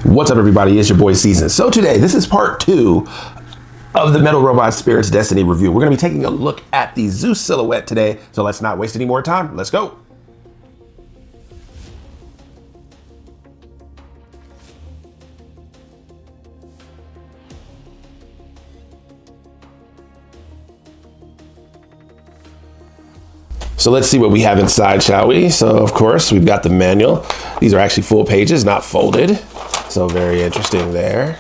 What's up, everybody? It's your boy Season. So today, this is part 2 of the Metal Robot Spirits Destiny review. We're going to be taking a look at the Zeus Silhouette today, so let's not waste any more time. Let's go. So let's see what we have inside, shall we? So of course, we've got the manual. These are actually full pages, not folded. So very interesting there.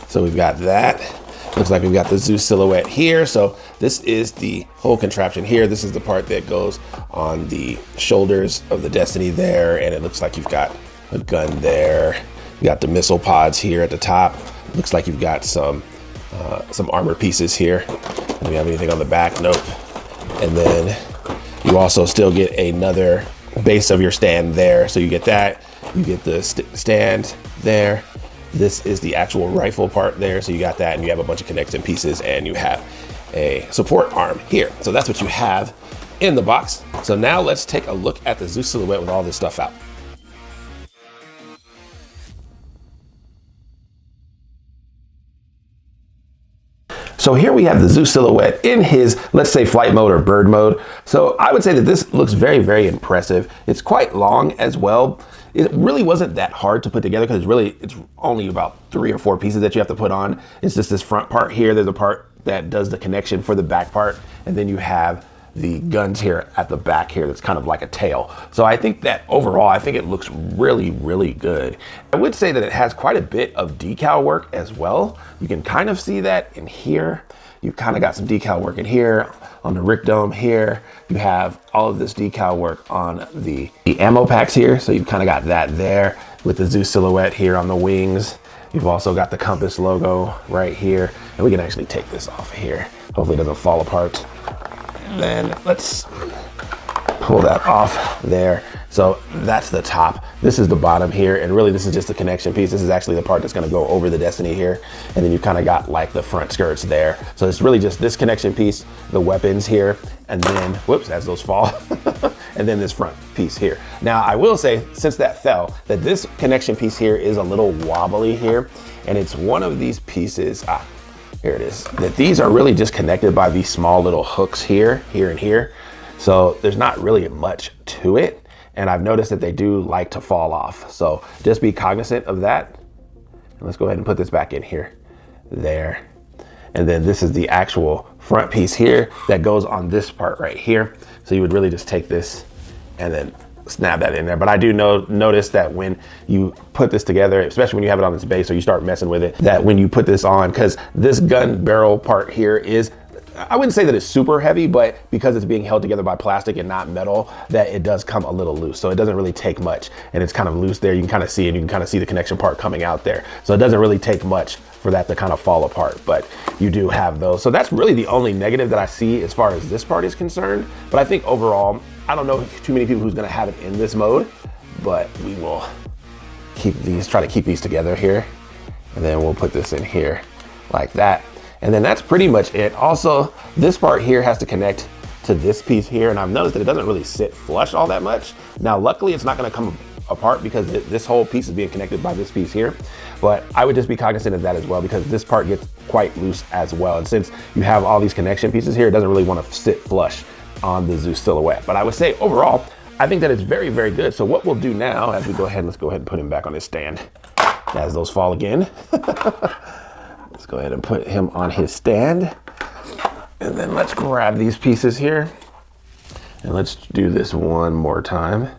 So we've got that. Looks like we've got the Zeus Silhouette here. So this is the whole contraption here. This is the part that goes on the shoulders of the Destiny there. And it looks like you've got a gun there. You got the missile pods here at the top. Looks like you've got some armor pieces here. Do we have anything on the back? Nope. And then you also still get another base of your stand there. So you get that, you get the stand there. This is the actual rifle part there. So you got that, and you have a bunch of connecting pieces, and you have a support arm here. So that's what you have in the box. So now let's take a look at the Zeus Silhouette with all this stuff out. So here we have the Zeus Silhouette in his, let's say, flight mode or bird mode. So I would say that this looks very, very impressive. It's quite long as well. It really wasn't that hard to put together because it's only about 3 or 4 pieces that you have to put on. It's just this front part here. There's a part that does the connection for the back part. And then you have the guns here at the back here. That's kind of like a tail. So I think that overall, I think it looks really, really good. I would say that it has quite a bit of decal work as well. You can kind of see that in here. You've kind of got some decal work in here on the Rick Dome here. You have all of this decal work on the ammo packs here. So you've kind of got that there with the Zeus Silhouette here on the wings. You've also got the compass logo right here. And we can actually take this off of here. Hopefully it doesn't fall apart. And then let's pull that off there. So that's the top. This is the bottom here. And really this is just the connection piece. This is actually the part that's gonna go over the Destiny here. And then you kind of got like the front skirts there. So it's really just this connection piece, the weapons here, and then, whoops, as those fall, and then this front piece here. Now I will say, since that fell, that this connection piece here is a little wobbly here. And it's one of these pieces, here it is, that these are really just connected by these small little hooks here, and here. So there's not really much to it. And I've noticed that they do like to fall off. So just be cognizant of that. And let's go ahead and put this back in here, there. And then this is the actual front piece here that goes on this part right here. So you would really just take this and then snap that in there. But I do notice that when you put this together, especially when you have it on this base or you start messing with it, that when you put this on, because this gun barrel part here is, I wouldn't say that it's super heavy, but because it's being held together by plastic and not metal, that it does come a little loose. So it doesn't really take much, and it's kind of loose there. You can kind of see it. You can kind of see the connection part coming out there. So it doesn't really take much for that to kind of fall apart, but you do have those. So that's really the only negative that I see as far as this part is concerned. But I think overall, I don't know too many people who's gonna have it in this mode, but we will try to keep these together here. And then we'll put this in here like that. And then that's pretty much it. Also, this part here has to connect to this piece here. And I've noticed that it doesn't really sit flush all that much. Now, luckily it's not gonna come apart because this whole piece is being connected by this piece here. But I would just be cognizant of that as well, because this part gets quite loose as well. And since you have all these connection pieces here, it doesn't really want to sit flush on the Zeus Silhouette. But I would say overall, I think that it's very, very good. So what we'll do now, as we go ahead, let's go ahead and put him back on his stand as those fall again. Let's go ahead and put him on his stand. And then let's grab these pieces here. And let's do this one more time.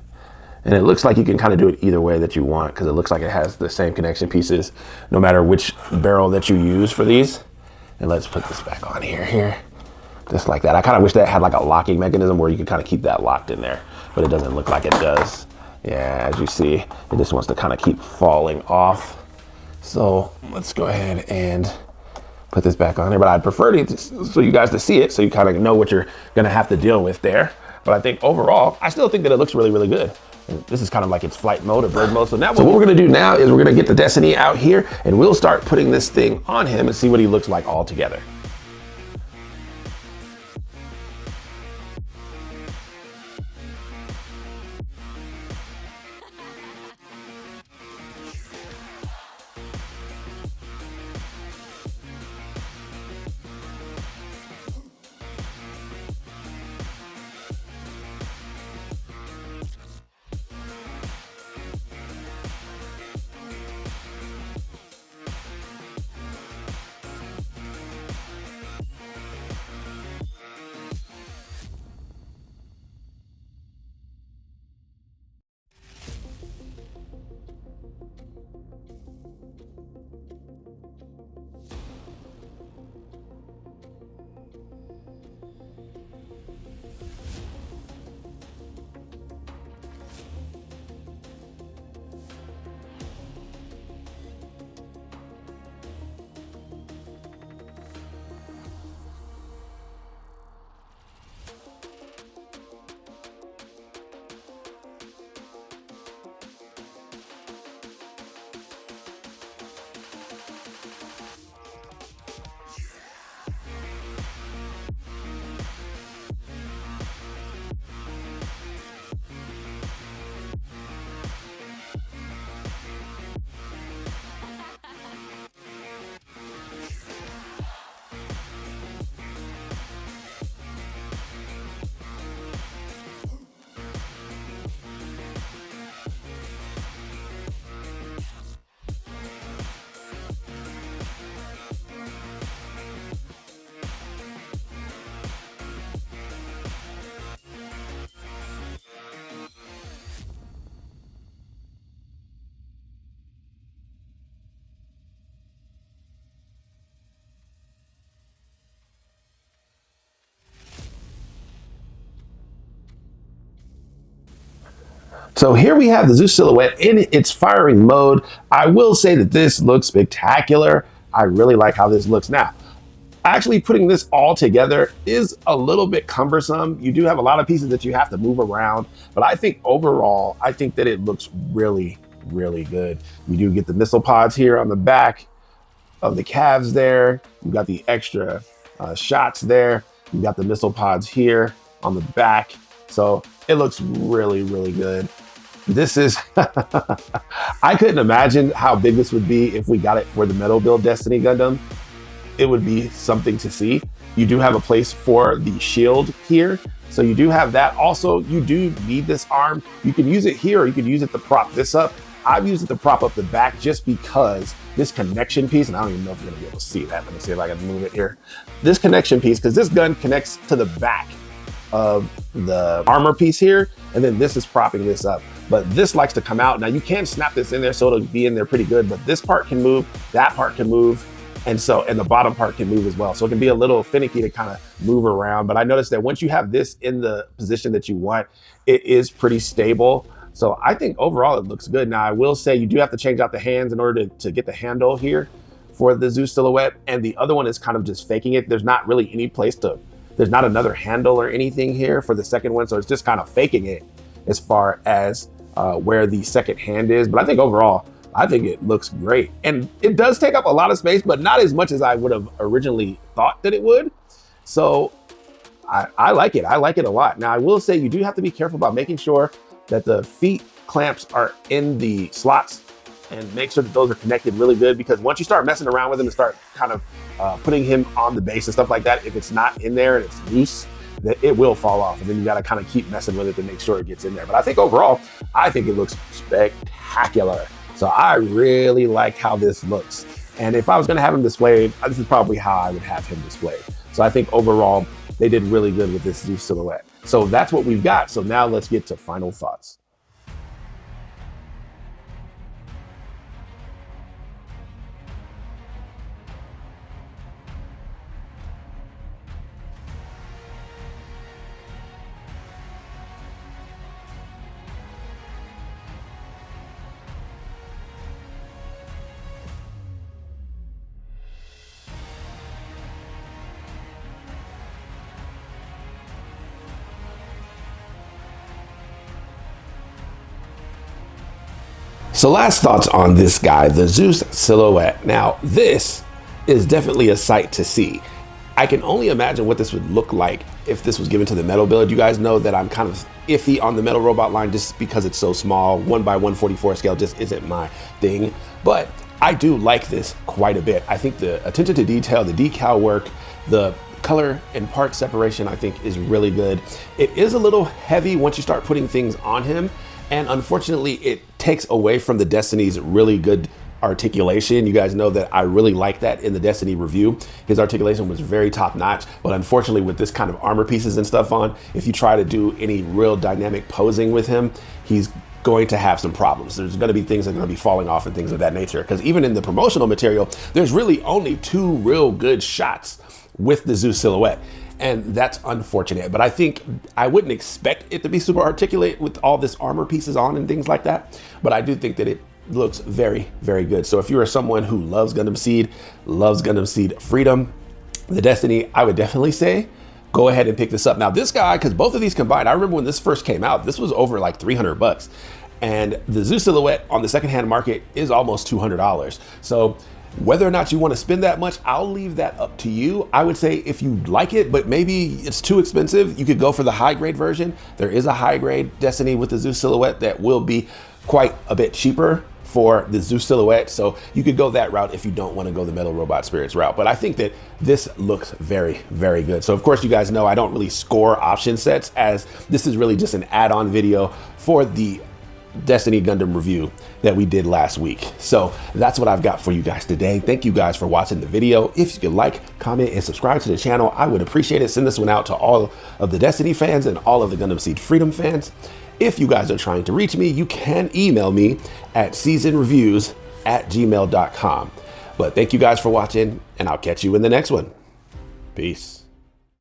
And it looks like you can kind of do it either way that you want, because it looks like it has the same connection pieces no matter which barrel that you use for these. And let's put this back on here, just like that. I kind of wish that had like a locking mechanism where you could kind of keep that locked in there, but it doesn't look like it does. Yeah, as you see, it just wants to kind of keep falling off. So let's go ahead and put this back on there, but I'd prefer to, so you guys to see it, so you kind of know what you're gonna have to deal with there. But I think overall, I still think that it looks really, really good. And this is kind of like its flight mode or bird mode. So now what we're gonna do now is we're gonna get the Destiny out here, and we'll start putting this thing on him and see what he looks like all together. So here we have the Zeus Silhouette in its firing mode. I will say that this looks spectacular. I really like how this looks. Now, actually putting this all together is a little bit cumbersome. You do have a lot of pieces that you have to move around, but I think overall, I think that it looks really, really good. You do get the missile pods here on the back of the calves there. You've got the extra shots there. You've got the missile pods here on the back. So it looks really, really good. This is, I couldn't imagine how big this would be if we got it for the metal build Destiny Gundam. It would be something to see. You do have a place for the shield here. So you do have that. Also, you do need this arm. You can use it here or you can use it to prop this up. I've used it to prop up the back just because this connection piece, and I don't even know if you're gonna be able to see that. Let me see if I can move it here. This connection piece, because this gun connects to the back of the armor piece here, and then this is propping this up. But this likes to come out. Now you can snap this in there so it'll be in there pretty good, but this part can move, that part can move, and the bottom part can move as well. So it can be a little finicky to kind of move around. But I noticed that once you have this in the position that you want, it is pretty stable. So I think overall it looks good. Now I will say you do have to change out the hands in order to get the handle here for the Zeus Silhouette. And the other one is kind of just faking it. There's not really any place there's not another handle or anything here for the second one. So it's just kind of faking it as far as where the second hand is. But I think overall, I think it looks great. And it does take up a lot of space, but not as much as I would have originally thought that it would. So I like it. I like it a lot. Now I will say you do have to be careful about making sure that the feet clamps are in the slots and make sure that those are connected really good, because once you start messing around with him and start kind of putting him on the base and stuff like that, if it's not in there and it's loose, that it will fall off. And then you got to kind of keep messing with it to make sure it gets in there. But I think overall, I think it looks spectacular. So I really like how this looks. And if I was going to have him displayed, this is probably how I would have him displayed. So I think overall, they did really good with this Zeus Silhouette. So that's what we've got. So now let's get to final thoughts. So last thoughts on this guy, the Zeus Silhouette. Now, this is definitely a sight to see. I can only imagine what this would look like if this was given to the metal build. You guys know that I'm kind of iffy on the metal robot line just because it's so small. 1x144 scale just isn't my thing. But I do like this quite a bit. I think the attention to detail, the decal work, the color and part separation, I think is really good. It is a little heavy once you start putting things on him. And unfortunately, it takes away from the Destiny's really good articulation. You guys know that I really like that in the Destiny review. His articulation was very top notch, but unfortunately with this kind of armor pieces and stuff on, if you try to do any real dynamic posing with him, he's going to have some problems. There's going to be things that are going to be falling off and things of that nature. Because even in the promotional material, there's really only 2 real good shots with the Zeus Silhouette. And that's unfortunate, but I think I wouldn't expect it to be super articulate with all this armor pieces on and things like that. But I do think that it looks very, very good. So if you are someone who loves Gundam SEED, loves Gundam SEED Freedom, the Destiny, I would definitely say, go ahead and pick this up. Now this guy, because both of these combined, I remember when this first came out, this was over like 300 bucks. And the Zeus Silhouette on the secondhand market is almost $200. So whether or not you want to spend that much, I'll leave that up to you. I would say if you like it, but maybe it's too expensive, you could go for the high grade version. There is a high grade Destiny with the Zeus Silhouette that will be quite a bit cheaper for the Zeus Silhouette. So you could go that route if you don't want to go the Metal Robot Spirits route. But I think that this looks very, very good. So of course you guys know I don't really score option sets, as this is really just an add-on video for the Destiny Gundam review that we did last week. So that's what I've got for you guys today. Thank you guys for watching the video. If you could like, comment, and subscribe to the channel, I would appreciate it. Send this one out to all of the Destiny fans and all of the Gundam SEED Freedom fans. If you guys are trying to reach me, you can email me at seasonreviews@gmail.com. But thank you guys for watching, and I'll catch you in the next one. Peace.